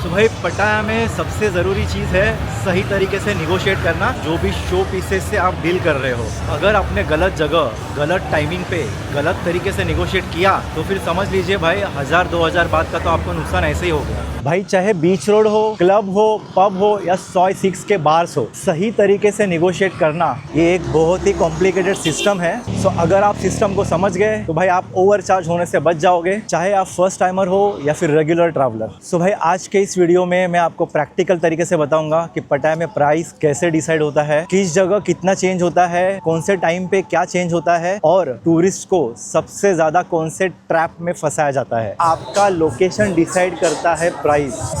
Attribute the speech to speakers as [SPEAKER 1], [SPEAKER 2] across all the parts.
[SPEAKER 1] तो भाई पटाया में सबसे ज़रूरी चीज़ है सही तरीके से निगोशिएट करना। जो भी शो पीसेस से आप डील कर रहे हो, अगर आपने गलत जगह, गलत टाइमिंग पे, गलत तरीके से निगोशिएट किया तो फिर समझ लीजिए भाई 1000-2000 बात का तो आपको नुकसान ऐसे ही हो गया। भाई चाहे बीच रोड हो, क्लब हो, पब हो या 106 के बार्स हो, सही तरीके से निगोशिएट करना ये एक बहुत ही कॉम्प्लिकेटेड सिस्टम है। सो अगर आप सिस्टम को समझ गए तो भाई आप ओवरचार्ज होने से बच जाओगे, चाहे आप फर्स्ट टाइमर हो या फिर रेगुलर ट्रैवलर। सो भाई आज के इस वीडियो में मैं आपको प्रैक्टिकल तरीके से बताऊंगा कि पटाया में प्राइस कैसे डिसाइड होता है, किस जगह कितना चेंज होता है, कौन से टाइम पे क्या चेंज होता है और टूरिस्ट को सबसे ज्यादा कौन से ट्रैप में फंसाया जाता है। आपका लोकेशन डिसाइड करता है प्राइस।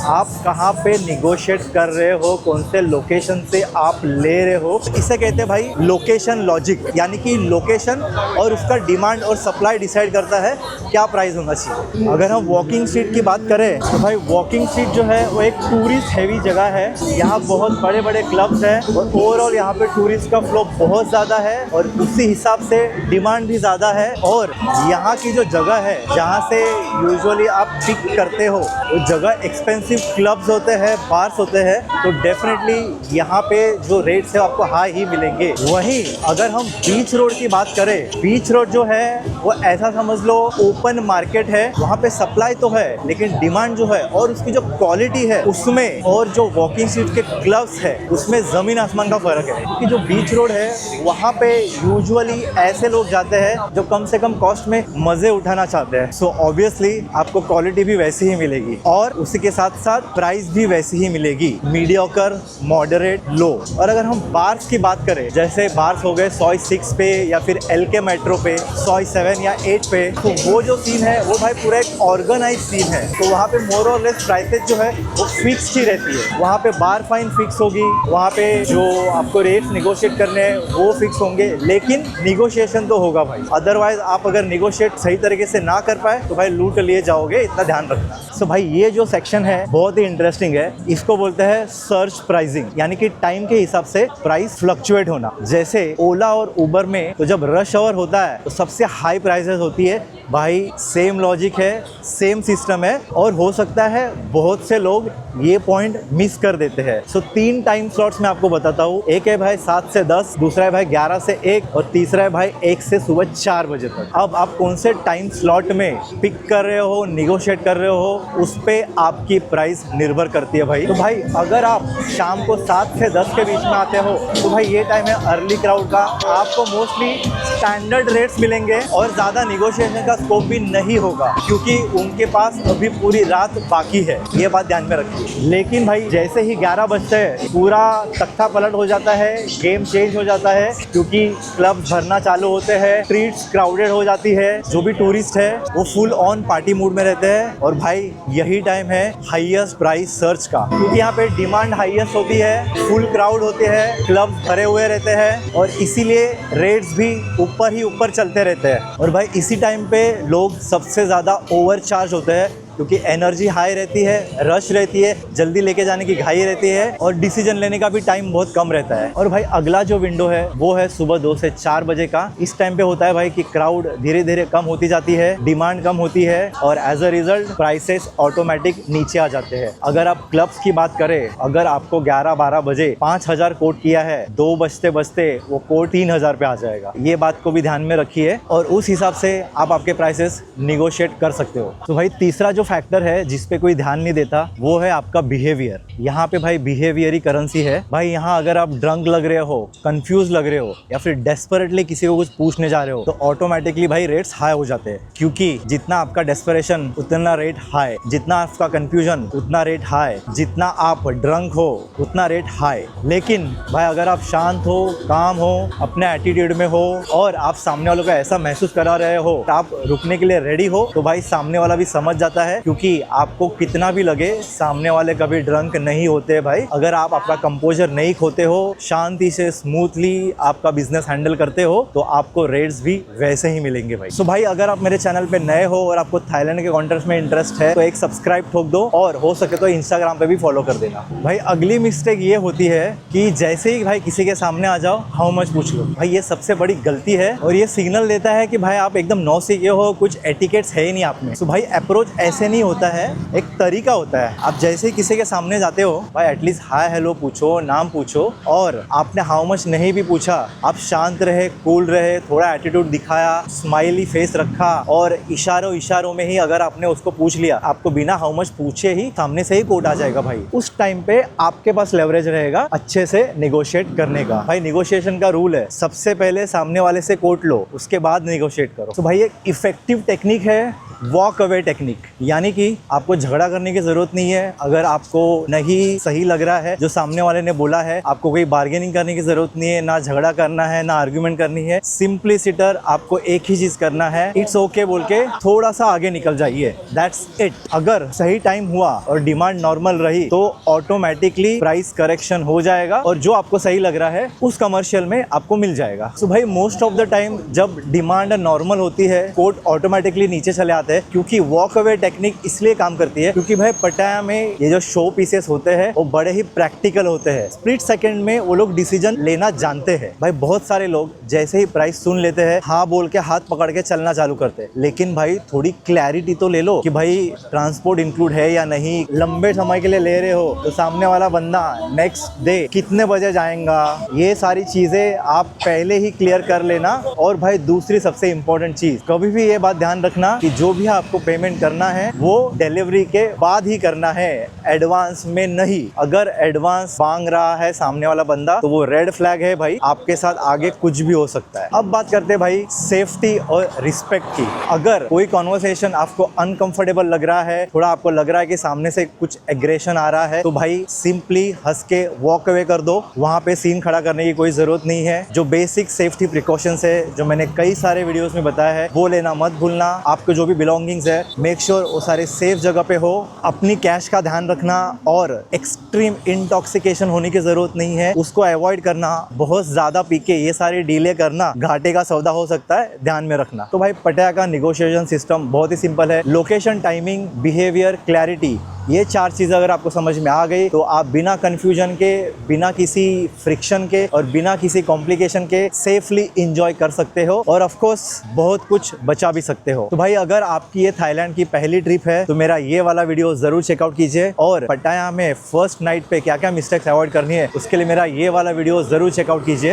[SPEAKER 1] आप कहाँ पे निगोशिएट कर रहे हो, कौन से लोकेशन से आप ले रहे हो, इसे कहते हैं भाई लोकेशन लॉजिक। यानी कि लोकेशन और उसका डिमांड और सप्लाई डिसाइड करता है क्या प्राइस होना चाहिए। अगर हम वॉकिंग स्ट्रीट की बात करें तो भाई वॉकिंग स्ट्रीट जो है वो एक टूरिस्ट हैवी जगह है। यहाँ बहुत बड़े बड़े क्लब्स हैं और ओवरऑल यहाँ पे टूरिस्ट का फ्लो बहुत ज़्यादा है और उसी हिसाब से डिमांड भी ज़्यादा है। और यहाँ की जो जगह है जहाँ से यूजुअली आप पिक करते हो वो जगह एक्सपेंसिव क्लब्स होते हैं, बार्स होते हैं, तो डेफिनेटली यहाँ पे जो रेट्स है आपको हाई ही मिलेंगे। वहीं अगर हम बीच रोड की बात करें, बीच रोड जो है वो ऐसा समझ लो ओपन मार्केट है। वहाँ पे सप्लाई तो है लेकिन डिमांड जो है और उसकी जो क्वालिटी है उसमें और जो वॉकिंग स्ट्रीट के क्लब्स है उसमें ज़मीन आसमान का फ़र्क है। क्योंकि जो बीच रोड है वहाँ पे यूजुअली ऐसे लोग जाते हैं जो कम से कम कॉस्ट में मज़े उठाना चाहते हैं। सो ऑब्वियसली आपको क्वालिटी भी वैसी ही मिलेगी और उसी के साथ साथ प्राइस भी वैसी ही मिलेगी, मीडियोकर, मॉडरेट, लो। और अगर हम बार्स की बात करें, जैसे बार्स हो गए 106 पे या फिर LK मेट्रो पे, 107 या 8 पे, तो वो जो सीन है वो भाई पूरा एक ऑर्गेनाइज सीन है। तो वहाँ पे मोर और लेस प्राइसेस जो है वो फिक्स ही रहती है। वहाँ पे बार फाइन फिक्स होगी, वहाँ पे जो आपको रेट्स निगोशिएट करने हैं वो फिक्स होंगे, लेकिन निगोशिएशन तो होगा भाई। अदरवाइज आप अगर निगोशिएट सही तरीके से ना कर पाए तो भाई लूट लिए जाओगे, इतना ध्यान रखना। सो भाई ये जो सेक्शन है बहुत ही इंटरेस्टिंग है। इसको बोलते हैं सर्च प्राइसिंग, यानी कि टाइम के हिसाब से प्राइस फ्लक्चुएट होना। जैसे ओला और उबर में तो जब रश आवर होता है तो सबसे हाई प्राइसेस होती है। भाई सेम लॉजिक है, सेम सिस्टम है और हो सकता है बहुत से लोग ये पॉइंट मिस कर देते हैं। सो 3 टाइम स्लॉट्स मैं आपको बताता हूँ। एक है भाई 7 से 10, दूसरा है भाई 11 से 1 और तीसरा है भाई 1 से सुबह 4 बजे तक। अब आप कौन से टाइम स्लॉट में पिक कर रहे हो, निगोशिएट कर रहे हो, उस पर आपकी प्राइस निर्भर करती है भाई। तो भाई अगर आप शाम को 7 से 10 के बीच में आते हो तो भाई ये टाइम है अर्ली क्राउड का। आपको मोस्टली स्टैंडर्ड रेट्स मिलेंगे और ज़्यादा निगोशिएशन का स्कोप भी नहीं होगा क्योंकि उनके पास अभी पूरी रात बाकी है। ये बात ध्यान में रखिए। लेकिन भाई जैसे ही 11 बजते हैं पूरा तख्ता पलट हो जाता है, गेम चेंज हो जाता है क्योंकि क्लब भरना चालू होते हैं, स्ट्रीट्स क्राउडेड हो जाती है, जो भी टूरिस्ट है वो फुल ऑन पार्टी मूड में रहते हैं। और भाई यही टाइम है हाईएस्ट प्राइस सर्च का, क्योंकि यहाँ पे डिमांड हाईएस्ट होती है, फुल क्राउड होते हैं, क्लब भरे हुए रहते हैं और इसीलिए रेट्स भी ऊपर ही ऊपर चलते रहते हैं। और भाई इसी टाइम पे लोग सबसे ज़्यादा ओवरचार्ज होते हैं क्योंकि एनर्जी हाई रहती है, रश रहती है, जल्दी लेके जाने की घाई रहती है और डिसीजन लेने का भी टाइम बहुत कम रहता है। और भाई अगला जो विंडो है वो है सुबह 2 से 4 बजे का। इस टाइम पे होता है भाई कि क्राउड धीरे धीरे कम होती जाती है, डिमांड कम होती है और as a result prices automatic नीचे आ जाते हैं। अगर आप क्लब्स की बात करें, अगर आपको 11-12 बजे 5000 कोट किया है, 2 बजते बजते वो कोट 3000 पे आ जाएगा। ये बात को भी ध्यान में रखिए और उस हिसाब से आप आपके प्राइसेस निगोशिएट कर सकते हो। तो भाई तीसरा जो फैक्टर है जिस पे कोई ध्यान नहीं देता वो है आपका बिहेवियर। यहाँ पे भाई बिहेवियर ही करेंसी है। भाई यहाँ अगर आप ड्रंक लग रहे हो, कंफ्यूज लग रहे हो या फिर डेस्परेटली किसी को कुछ पूछने जा रहे हो तो ऑटोमेटिकली भाई रेट्स हाई हो जाते हैं, क्योंकि जितना आपका डेस्परेशन उतना रेट हाई, जितना आपका कंफ्यूजन उतना रेट हाई, जितना आप ड्रंक हो उतना रेट हाई। लेकिन भाई अगर आप शांत हो, काम हो, अपने एटीट्यूड में हो और आप सामने वालों को ऐसा महसूस करा रहे हो, आप रुकने के लिए रेडी हो, तो भाई सामने वाला भी समझ जाता है है, क्योंकि आपको कितना भी लगे सामने वाले कभी ड्रंक नहीं होते भाई। अगर आप अपना कंपोजर नहीं खोते हो, शांति से स्मूथली आपका बिजनेस हैंडल करते हो, तो आपको रेट्स भी वैसे ही मिलेंगे भाई। सो भाई अगर आप मेरे चैनल पे नए हो और आपको थाईलैंड के कॉन्टेंट्स में इंटरेस्ट है तो एक सब्सक्राइब ठोक दो और हो सके तो इंस्टाग्राम पे भी फॉलो कर देना। भाई अगली मिस्टेक ये होती है कि जैसे ही भाई किसी के सामने आ जाओ हाउ मच पूछ लो। भाई ये सबसे बड़ी गलती है और ये सिग्नल देता है कि भाई आप एकदम नौसिखिए हो, कुछ एटिकेट्स है ही नहीं आप में। सो भाई अप्रोच ऐसे ऐसे नहीं होता है, एक तरीका होता है। आप जैसे ही किसी के सामने जाते हो भाई एटलीस्ट हाय हेलो पूछो, नाम पूछो, और आपने हाउ मच नहीं भी पूछा, आप शांत रहे, कूल रहे, थोड़ा एटीट्यूड दिखाया, स्माइली फेस रखा और इशारों में ही अगर आपने उसको पूछ लिया, आपको बिना हाउ मच पूछे ही सामने से ही कोट आ जाएगा भाई। उस टाइम पे आपके पास लेवरेज रहेगा अच्छे से निगोशिएट करने का। भाई निगोशिएशन का रूल है, सबसे पहले सामने वाले से कोट लो, उसके बाद निगोशिएट करो। तो भाई एक इफेक्टिव टेक्निक है वॉक अवे टेक्निक, यानी कि आपको झगड़ा करने की जरूरत नहीं है। अगर आपको नहीं सही लग रहा है जो सामने वाले ने बोला है, आपको कोई बार्गेनिंग करने की जरूरत नहीं है, ना झगड़ा करना है, ना आर्ग्यूमेंट करनी है। सिंपली सिटर आपको एक ही चीज करना है, इट्स ओके बोल के थोड़ा सा आगे निकल जाइए, दैट्स इट। अगर सही टाइम हुआ और डिमांड नॉर्मल रही तो ऑटोमेटिकली प्राइस करेक्शन हो जाएगा और जो आपको सही लग रहा है उस कमर्शियल में आपको मिल जाएगा। सो भाई मोस्ट ऑफ द टाइम जब डिमांड नॉर्मल होती है, कोट ऑटोमेटिकली नीचे चले आते हैं, क्योंकि वॉक अवे टेक्निक इसलिए काम करती है क्योंकि भाई पटाया में ये जो शो पीसेस होते हैं वो बड़े ही प्रैक्टिकल होते हैं। स्प्लिट सेकंड में वो लोग डिसीजन लेना जानते हैं। भाई बहुत सारे लोग जैसे ही प्राइस सुन लेते हैं हाँ बोल के हाथ पकड़ के चलना चालू करते हैं, लेकिन भाई थोड़ी क्लैरिटी तो ले लो कि भाई ट्रांसपोर्ट इंक्लूड है या नहीं, लंबे समय के लिए ले रहे हो तो सामने वाला बंदा नेक्स्ट डे कितने बजे जाएगा, ये सारी चीजें आप पहले ही क्लियर कर लेना। और भाई दूसरी सबसे इंपॉर्टेंट चीज, कभी भी ये बात ध्यान रखना कि जो भी आपको पेमेंट करना है वो डिलीवरी के बाद ही करना है, एडवांस में नहीं। अगर एडवांस मांग रहा है सामने वाला बंदा तो वो रेड फ्लैग है भाई, आपके साथ आगे कुछ भी हो सकता है। अब बात करते हैं भाई सेफ्टी और रिस्पेक्ट की। अगर कोई कॉन्वर्सेशन आपको अनकंफर्टेबल लग रहा है, थोड़ा आपको लग रहा है कि सामने से कुछ एग्रेशन आ रहा है, तो भाई सिंपली हंस के वॉक अवे कर दो, वहां पे सीन खड़ा करने की कोई जरूरत नहीं है। जो बेसिक सेफ्टी प्रिकॉशंस है जो मैंने कई सारे वीडियोस में बताया है वो लेना मत भूलना। आपके जो भी बिलोंगिंग्स है मेक श्योर वो सारे सेफ जगह पे हो। अपनी कैश का ध्यान रखना और एक्सट्रीम इंटॉक्सिकेशन होने की जरूरत नहीं है, उसको अवॉइड करना। बहुत ज्यादा पी के ये सारी डीले करना घाटे का सौदा हो सकता है, ध्यान में रखना। तो भाई पटाया का निगोशिएशन सिस्टम बहुत ही सिंपल है। लोकेशन, टाइमिंग, बिहेवियर, क्लैरिटी, ये चार चीज़ें अगर आपको समझ में आ गई तो आप बिना कंफ्यूजन के, बिना किसी फ्रिक्शन के और बिना किसी कॉम्प्लिकेशन के सेफली इंजॉय कर सकते हो और ऑफ कोर्स बहुत कुछ बचा भी सकते हो। तो भाई अगर आपकी ये थाईलैंड की पहली ट्रिप है तो मेरा ये वाला वीडियो जरूर चेकआउट कीजिए, और पटाया में फर्स्ट नाइट पे क्या क्या मिस्टेक्स अवॉइड करनी है उसके लिए मेरा ये वाला वीडियो जरूर चेकआउट कीजिए।